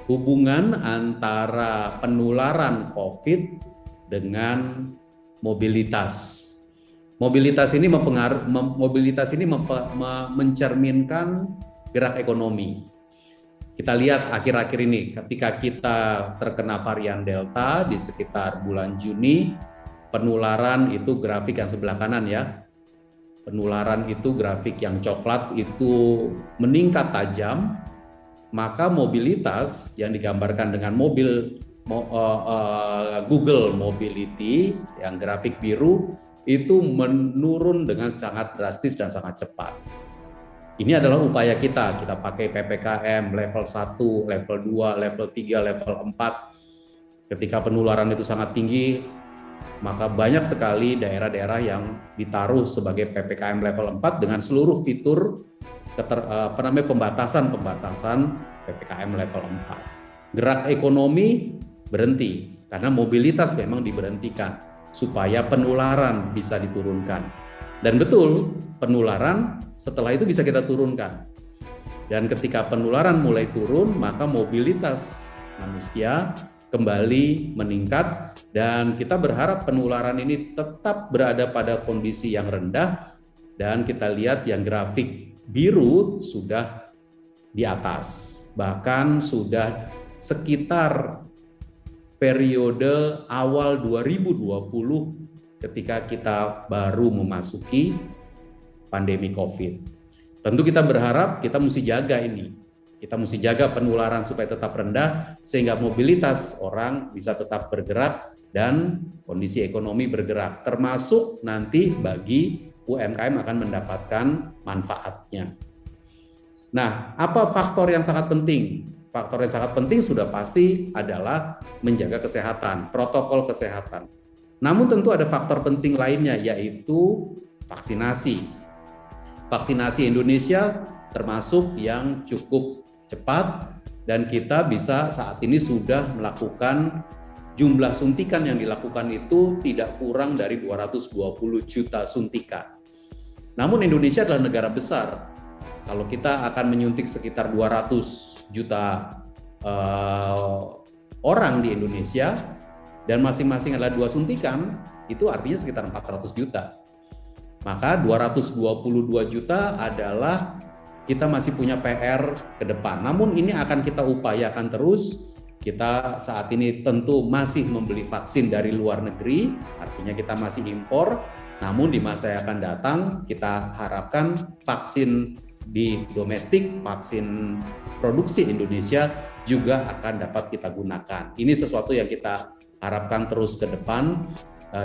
hubungan antara penularan COVID dengan mobilitas. Mobilitas ini mencerminkan gerak ekonomi. Kita lihat akhir-akhir ini ketika kita terkena varian Delta di sekitar bulan Juni, penularan itu grafik yang sebelah kanan ya. Penularan itu grafik yang coklat itu meningkat tajam, maka mobilitas yang digambarkan dengan Google Mobility yang grafik biru itu menurun dengan sangat drastis dan sangat cepat. Ini adalah upaya kita pakai PPKM level 1, level 2, level 3, level 4. Ketika penularan itu sangat tinggi, maka banyak sekali daerah-daerah yang ditaruh sebagai PPKM level 4 dengan seluruh fitur pembatasan PPKM level 4. Gerak ekonomi berhenti karena mobilitas memang diberhentikan supaya penularan bisa diturunkan. Dan betul, penularan setelah itu bisa kita turunkan. Dan ketika penularan mulai turun, maka mobilitas manusia kembali meningkat dan kita berharap penularan ini tetap berada pada kondisi yang rendah dan kita lihat yang grafik biru sudah di atas, bahkan sudah sekitar periode awal 2020 ketika kita baru memasuki pandemi COVID. Tentu kita berharap kita mesti jaga ini. Kita mesti jaga penularan supaya tetap rendah sehingga mobilitas orang bisa tetap bergerak dan kondisi ekonomi bergerak. Termasuk nanti bagi UMKM akan mendapatkan manfaatnya. Nah, apa faktor yang sangat penting? Faktor yang sangat penting sudah pasti adalah menjaga kesehatan, protokol kesehatan. Namun tentu ada faktor penting lainnya yaitu vaksinasi. Vaksinasi Indonesia termasuk yang cukup cepat dan kita bisa saat ini sudah melakukan jumlah suntikan yang dilakukan itu tidak kurang dari 220 juta suntikan. Namun Indonesia adalah negara besar. Kalau kita akan menyuntik sekitar 200 juta orang di Indonesia dan masing-masing adalah 2 suntikan, itu artinya sekitar 400 juta. Maka 222 juta adalah kita masih punya PR ke depan. Namun ini akan kita upayakan terus. Kita saat ini tentu masih membeli vaksin dari luar negeri, artinya kita masih impor. Namun di masa yang akan datang kita harapkan vaksin di domestik, vaksin produksi Indonesia juga akan dapat kita gunakan. Ini sesuatu yang kita harapkan terus ke depan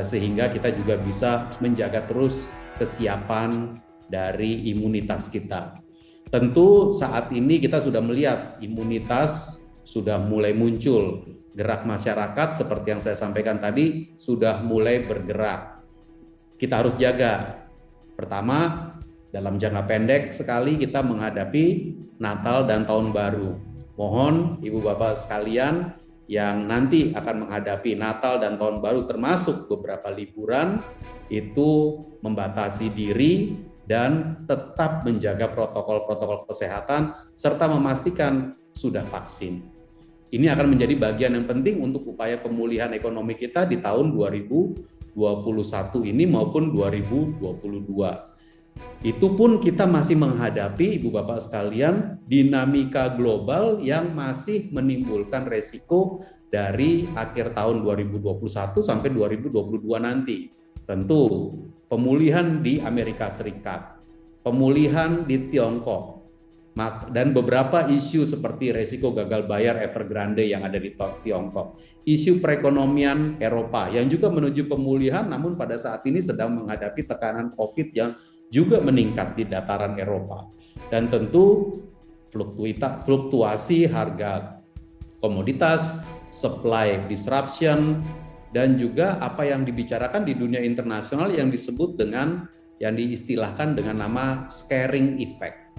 sehingga kita juga bisa menjaga terus kesiapan dari imunitas kita. Tentu saat ini kita sudah melihat imunitas sudah mulai muncul, gerak masyarakat seperti yang saya sampaikan tadi sudah mulai bergerak. Kita harus jaga. Pertama, dalam jangka pendek sekali kita menghadapi Natal dan Tahun Baru. Mohon Ibu Bapak sekalian yang nanti akan menghadapi Natal dan Tahun Baru termasuk beberapa liburan itu membatasi diri dan tetap menjaga protokol-protokol kesehatan serta memastikan sudah vaksin. Ini akan menjadi bagian yang penting untuk upaya pemulihan ekonomi kita di tahun 2021 ini maupun 2022. Itu pun kita masih menghadapi, Ibu Bapak sekalian, dinamika global yang masih menimbulkan resiko dari akhir tahun 2021 sampai 2022 nanti. Tentu pemulihan di Amerika Serikat, pemulihan di Tiongkok, dan beberapa isu seperti resiko gagal bayar Evergrande yang ada di Tiongkok, isu perekonomian Eropa yang juga menuju pemulihan namun pada saat ini sedang menghadapi tekanan COVID yang juga meningkat di dataran Eropa. Dan tentu fluktuasi harga komoditas, supply disruption, dan juga apa yang dibicarakan di dunia internasional yang disebut dengan, yang diistilahkan dengan nama scarring effect,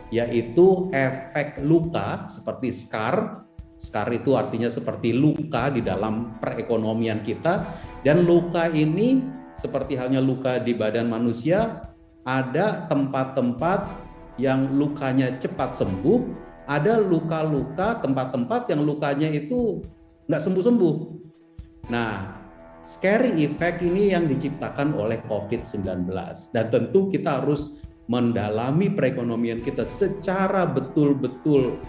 yaitu efek luka seperti scar. Scar itu artinya seperti luka di dalam perekonomian kita, dan luka ini seperti halnya luka di badan manusia, ada tempat-tempat yang lukanya cepat sembuh ada luka-luka, tempat-tempat yang lukanya itu nggak sembuh-sembuh. Nah, scaring effect ini yang diciptakan oleh COVID-19. Dan tentu kita harus mendalami perekonomian kita secara betul-betul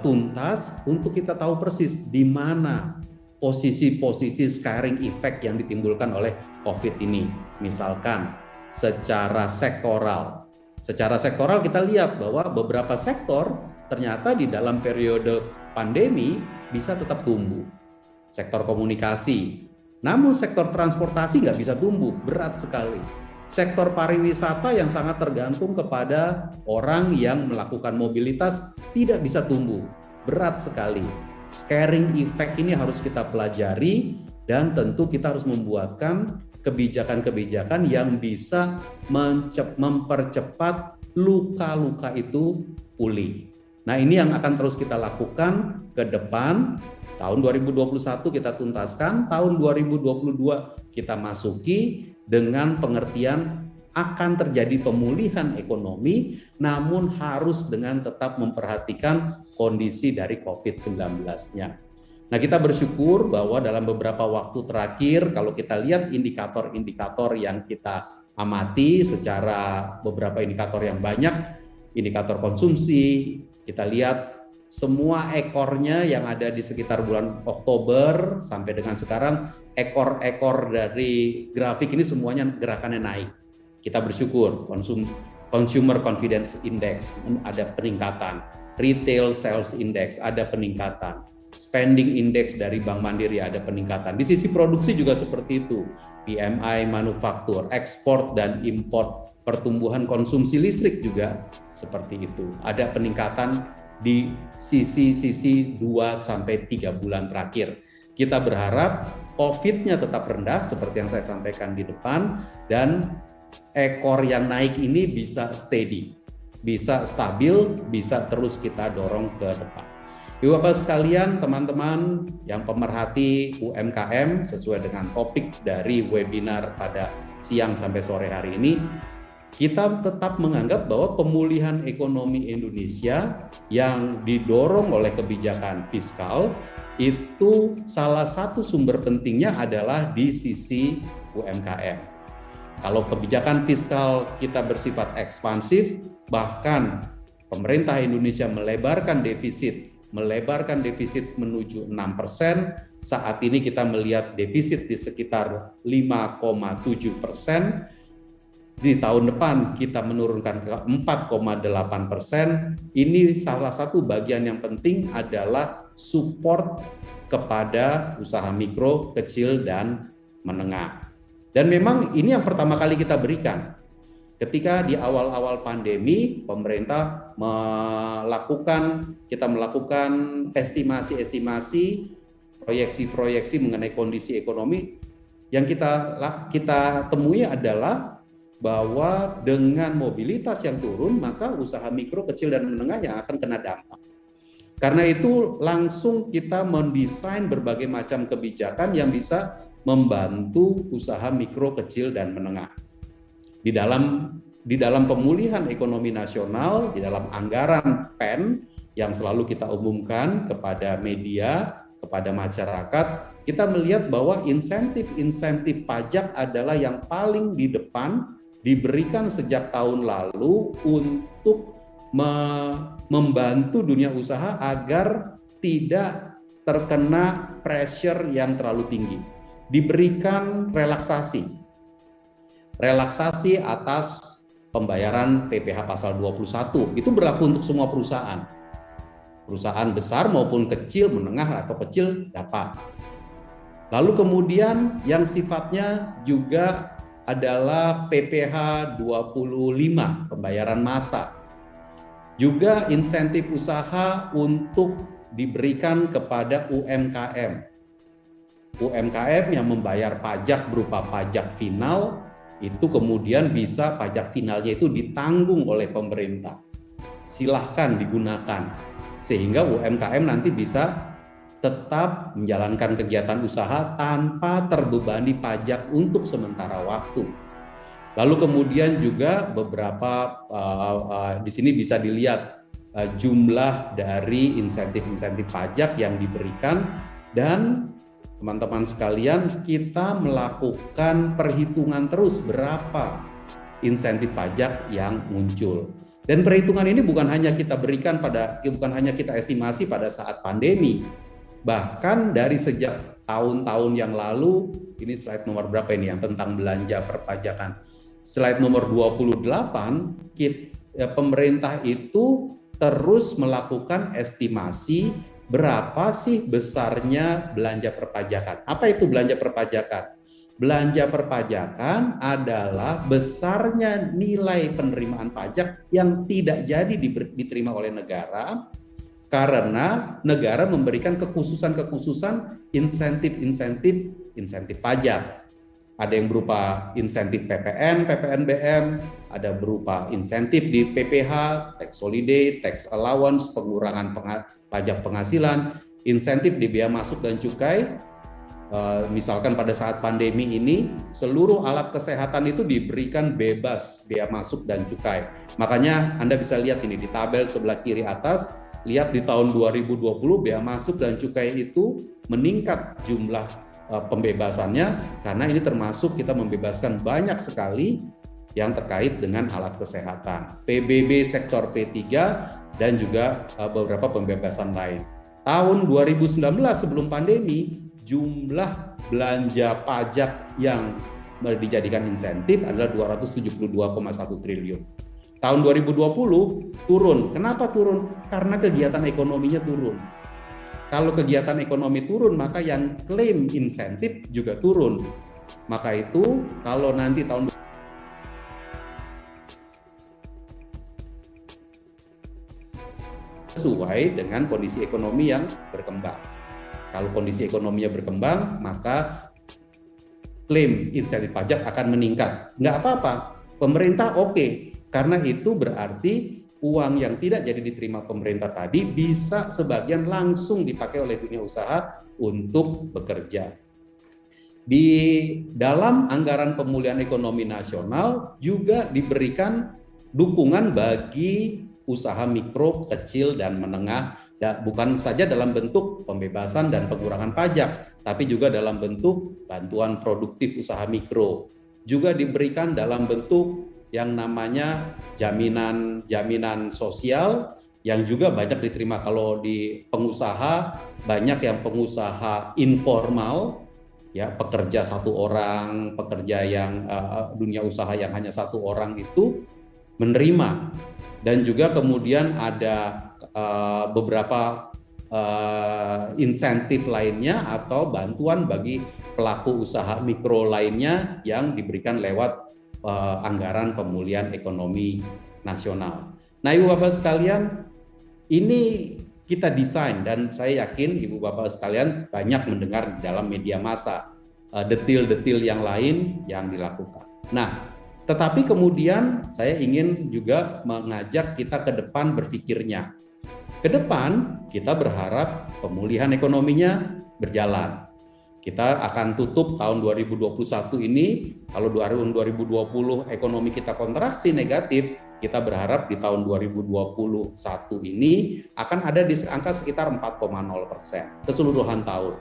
tuntas untuk kita tahu persis di mana posisi-posisi scaring effect yang ditimbulkan oleh COVID ini. Misalkan secara sektoral. Secara sektoral kita lihat bahwa beberapa sektor ternyata di dalam periode pandemi bisa tetap tumbuh. Sektor komunikasi, namun sektor transportasi nggak bisa tumbuh, berat sekali. Sektor pariwisata yang sangat tergantung kepada orang yang melakukan mobilitas tidak bisa tumbuh, berat sekali. Scaring effect ini harus kita pelajari dan tentu kita harus membuatkan kebijakan-kebijakan yang bisa mempercepat luka-luka itu pulih. Nah, ini yang akan terus kita lakukan ke depan. Tahun 2021 kita tuntaskan, tahun 2022 kita masuki dengan pengertian akan terjadi pemulihan ekonomi, namun harus dengan tetap memperhatikan kondisi dari COVID-19-nya. Nah, kita bersyukur bahwa dalam beberapa waktu terakhir, kalau kita lihat indikator-indikator yang kita amati secara beberapa indikator yang banyak, indikator konsumsi, kita lihat semua ekornya yang ada di sekitar bulan Oktober sampai dengan sekarang, ekor-ekor dari grafik ini semuanya gerakannya naik. Kita bersyukur, Consumer Confidence Index ada peningkatan, Retail Sales Index ada peningkatan, Spending Index dari Bank Mandiri ada peningkatan. Di sisi produksi juga seperti itu, PMI manufaktur, ekspor dan import, pertumbuhan konsumsi listrik juga seperti itu. Ada peningkatan di sisi-sisi 2-3 bulan terakhir. Kita berharap COVID-nya tetap rendah seperti yang saya sampaikan di depan, dan ekor yang naik ini bisa steady, bisa stabil, bisa terus kita dorong ke depan. Ibu-bapak sekalian, teman-teman yang pemerhati UMKM, sesuai dengan topik dari webinar pada siang sampai sore hari ini, kita tetap menganggap bahwa pemulihan ekonomi Indonesia yang didorong oleh kebijakan fiskal itu salah satu sumber pentingnya adalah di sisi UMKM. Kalau kebijakan fiskal kita bersifat ekspansif, bahkan pemerintah Indonesia melebarkan defisit menuju 6%, saat ini kita melihat defisit di sekitar 5,7%, di tahun depan kita menurunkan ke 4,8%. Ini salah satu bagian yang penting adalah support kepada usaha mikro, kecil, dan menengah. Dan memang ini yang pertama kali kita berikan. Ketika di awal-awal pandemi, pemerintah melakukan estimasi-estimasi, proyeksi-proyeksi mengenai kondisi ekonomi. Yang kita temui adalah bahwa dengan mobilitas yang turun, maka usaha mikro, kecil, dan menengah yang akan kena dampak. Karena itu langsung kita mendesain berbagai macam kebijakan yang bisa membantu usaha mikro, kecil, dan menengah. Di dalam pemulihan ekonomi nasional, di dalam anggaran PEN yang selalu kita umumkan kepada media, kepada masyarakat, kita melihat bahwa insentif pajak adalah yang paling di depan, diberikan sejak tahun lalu untuk membantu dunia usaha agar tidak terkena pressure yang terlalu tinggi. Diberikan relaksasi atas pembayaran PPh pasal 21. Itu berlaku untuk semua perusahaan. Perusahaan besar maupun kecil, menengah atau kecil dapat. Lalu kemudian yang sifatnya juga adalah PPh 25, pembayaran massa. Juga insentif usaha untuk diberikan kepada UMKM. UMKM yang membayar pajak berupa pajak final, itu kemudian bisa pajak finalnya itu ditanggung oleh pemerintah. Silahkan digunakan, sehingga UMKM nanti bisa tetap menjalankan kegiatan usaha tanpa terbebani pajak untuk sementara waktu. Lalu kemudian juga beberapa di sini bisa dilihat jumlah dari insentif-insentif pajak yang diberikan, dan teman-teman sekalian, kita melakukan perhitungan terus berapa insentif pajak yang muncul. Dan perhitungan ini bukan hanya kita estimasi pada saat pandemi, bahkan dari sejak tahun-tahun yang lalu. Ini slide nomor berapa ini yang tentang belanja perpajakan? Slide nomor 28, pemerintah itu terus melakukan estimasi berapa sih besarnya belanja perpajakan. Apa itu belanja perpajakan? Belanja perpajakan adalah besarnya nilai penerimaan pajak yang tidak jadi diterima oleh negara karena negara memberikan kekhususan insentif pajak. Ada yang berupa insentif PPN, PPNBM, ada berupa insentif di PPH, tax holiday, tax allowance, pengurangan pajak penghasilan, insentif di biaya masuk dan cukai. Misalkan pada saat pandemi ini, seluruh alat kesehatan itu diberikan bebas bea masuk dan cukai. Makanya Anda bisa lihat ini di tabel sebelah kiri atas, lihat di tahun 2020 bea masuk dan cukai itu meningkat jumlah pembebasannya, karena ini termasuk kita membebaskan banyak sekali yang terkait dengan alat kesehatan, PBB sektor P3 dan juga beberapa pembebasan lain. Tahun 2019 sebelum pandemi, jumlah belanja pajak yang dijadikan insentif adalah 272,1 triliun. Tahun 2020 turun. Kenapa turun? Karena kegiatan ekonominya turun. Kalau kegiatan ekonomi turun, maka yang klaim insentif juga turun. Maka itu kalau nanti tahun sesuai dengan kondisi ekonomi yang berkembang. Kalau kondisi ekonominya berkembang, maka klaim insentif pajak akan meningkat. Nggak apa-apa, pemerintah oke. Karena itu berarti uang yang tidak jadi diterima pemerintah tadi bisa sebagian langsung dipakai oleh dunia usaha untuk bekerja. Di dalam anggaran pemulihan ekonomi nasional juga diberikan dukungan bagi usaha mikro, kecil, dan menengah, bukan saja dalam bentuk pembebasan dan pengurangan pajak, tapi juga dalam bentuk bantuan produktif usaha mikro. Juga diberikan dalam bentuk yang namanya jaminan sosial yang juga banyak diterima. Kalau di pengusaha, banyak yang pengusaha informal, ya, pekerja satu orang, pekerja yang dunia usaha yang hanya satu orang itu menerima. Dan juga kemudian ada beberapa insentif lainnya atau bantuan bagi pelaku usaha mikro lainnya yang diberikan lewat anggaran pemulihan ekonomi nasional. Nah, Ibu Bapak sekalian, ini kita desain dan saya yakin Ibu Bapak sekalian banyak mendengar di dalam media massa detil-detil yang lain yang dilakukan. Nah, tetapi kemudian saya ingin juga mengajak kita ke depan berpikirnya. Ke depan kita berharap pemulihan ekonominya berjalan. Kita akan tutup tahun 2021 ini, kalau tahun 2020 ekonomi kita kontraksi negatif, kita berharap di tahun 2021 ini akan ada di angka sekitar 4,0% keseluruhan tahun.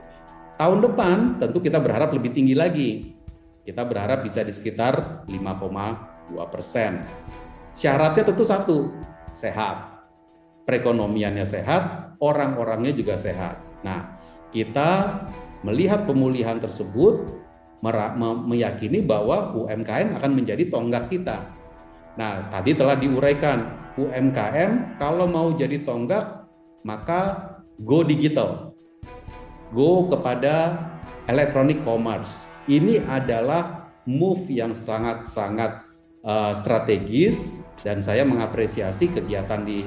Tahun depan tentu kita berharap lebih tinggi lagi. Kita berharap bisa di sekitar 5,2%. Syaratnya tentu satu, sehat. Perekonomiannya sehat, orang-orangnya juga sehat. Nah, kita melihat pemulihan tersebut, meyakini bahwa UMKM akan menjadi tonggak kita. Nah, tadi telah diuraikan, UMKM kalau mau jadi tonggak, maka go digital. Go kepada electronic commerce. Ini adalah move yang sangat-sangat strategis, dan saya mengapresiasi kegiatan di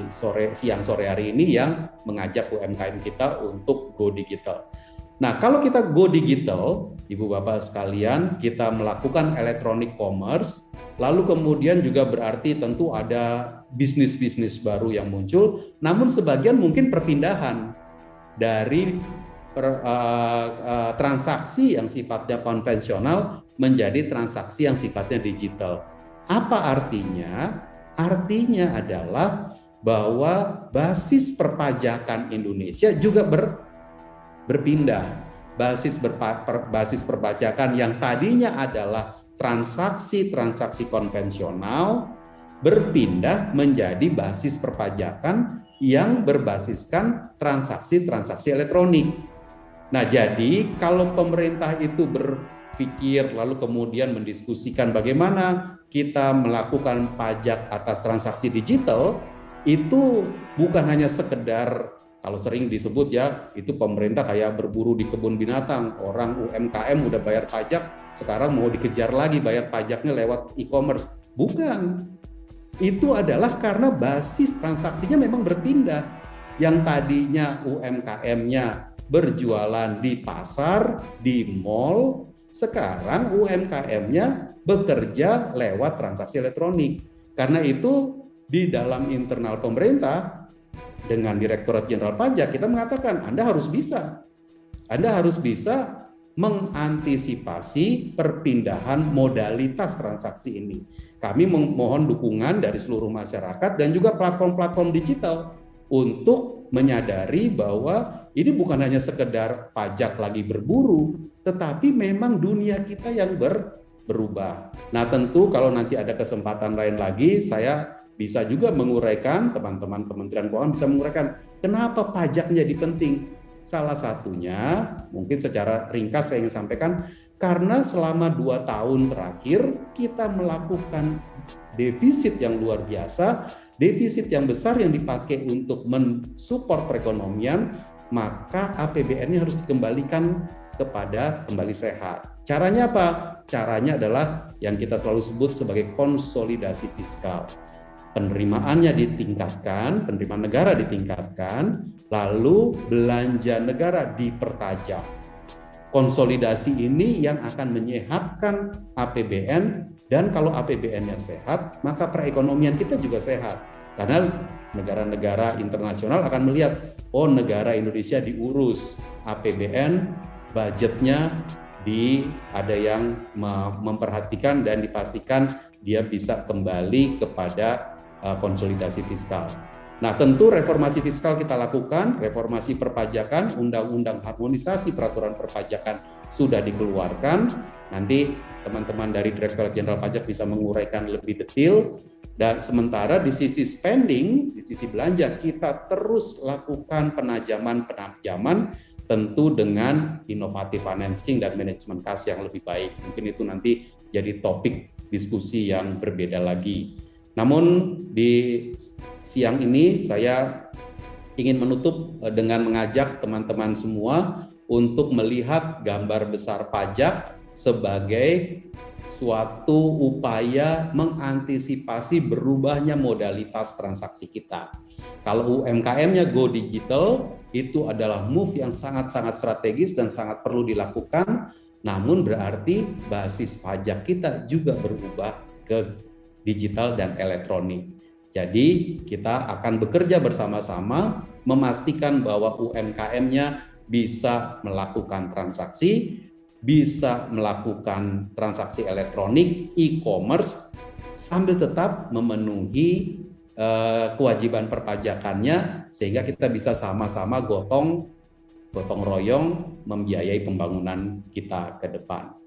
siang sore hari ini yang mengajak UMKM kita untuk go digital. Nah, kalau kita go digital, Ibu Bapak sekalian, kita melakukan electronic commerce, lalu kemudian juga berarti tentu ada bisnis-bisnis baru yang muncul, namun sebagian mungkin perpindahan dari transaksi yang sifatnya konvensional menjadi transaksi yang sifatnya digital. Apa artinya? Artinya adalah bahwa basis perpajakan Indonesia juga berpindah. Basis perpajakan yang tadinya adalah transaksi-transaksi konvensional berpindah menjadi basis perpajakan yang berbasiskan transaksi-transaksi elektronik. Nah, jadi kalau pemerintah itu berpikir lalu kemudian mendiskusikan bagaimana kita melakukan pajak atas transaksi digital, itu bukan hanya sekedar, kalau sering disebut ya, itu pemerintah kayak berburu di kebun binatang. Orang UMKM udah bayar pajak, sekarang mau dikejar lagi bayar pajaknya lewat e-commerce. Bukan. Itu adalah karena basis transaksinya memang berpindah. Yang tadinya UMKM-nya berjualan di pasar, di mall, sekarang UMKM-nya bekerja lewat transaksi elektronik. Karena itu di dalam internal pemerintah, dengan Direktorat Jenderal Pajak, kita mengatakan Anda harus bisa mengantisipasi perpindahan modalitas transaksi ini. Kami memohon dukungan dari seluruh masyarakat dan juga platform-platform digital untuk menyadari bahwa ini bukan hanya sekedar pajak lagi berburu, tetapi memang dunia kita yang berubah. Nah, tentu kalau nanti ada kesempatan lain lagi, saya bisa juga menguraikan, teman-teman Kementerian Keuangan bisa menguraikan kenapa pajak menjadi penting. Salah satunya, mungkin secara ringkas saya ingin sampaikan, karena selama 2 tahun terakhir kita melakukan defisit yang luar biasa, defisit yang besar yang dipakai untuk mensupport perekonomian, maka APBN-nya harus dikembalikan kepada kembali sehat. Caranya apa? Caranya adalah yang kita selalu sebut sebagai konsolidasi fiskal. Penerimaannya ditingkatkan, penerimaan negara ditingkatkan, lalu belanja negara dipertajam. Konsolidasi ini yang akan menyehatkan APBN, dan kalau APBN-nya sehat, maka perekonomian kita juga sehat. Karena negara-negara internasional akan melihat, oh negara Indonesia diurus, APBN, budgetnya ada yang memperhatikan dan dipastikan dia bisa kembali kepada konsolidasi fiskal. Nah, tentu reformasi fiskal kita lakukan, reformasi perpajakan, undang-undang harmonisasi peraturan perpajakan sudah dikeluarkan. Nanti teman-teman dari Direktorat Jenderal Pajak bisa menguraikan lebih detail. Dan sementara di sisi spending, di sisi belanja, kita terus lakukan penajaman tentu dengan inovatif financing dan manajemen kas yang lebih baik. Mungkin itu nanti jadi topik diskusi yang berbeda lagi. Namun di siang ini saya ingin menutup dengan mengajak teman-teman semua untuk melihat gambar besar pajak sebagai suatu upaya mengantisipasi berubahnya modalitas transaksi kita. Kalau UMKM-nya go digital, itu adalah move yang sangat-sangat strategis dan sangat perlu dilakukan, namun berarti basis pajak kita juga berubah ke digital dan elektronik. Jadi kita akan bekerja bersama-sama memastikan bahwa UMKM-nya bisa melakukan transaksi, bisa melakukan transaksi elektronik, e-commerce, sambil tetap memenuhi kewajiban perpajakannya, sehingga kita bisa sama-sama gotong royong membiayai pembangunan kita ke depan.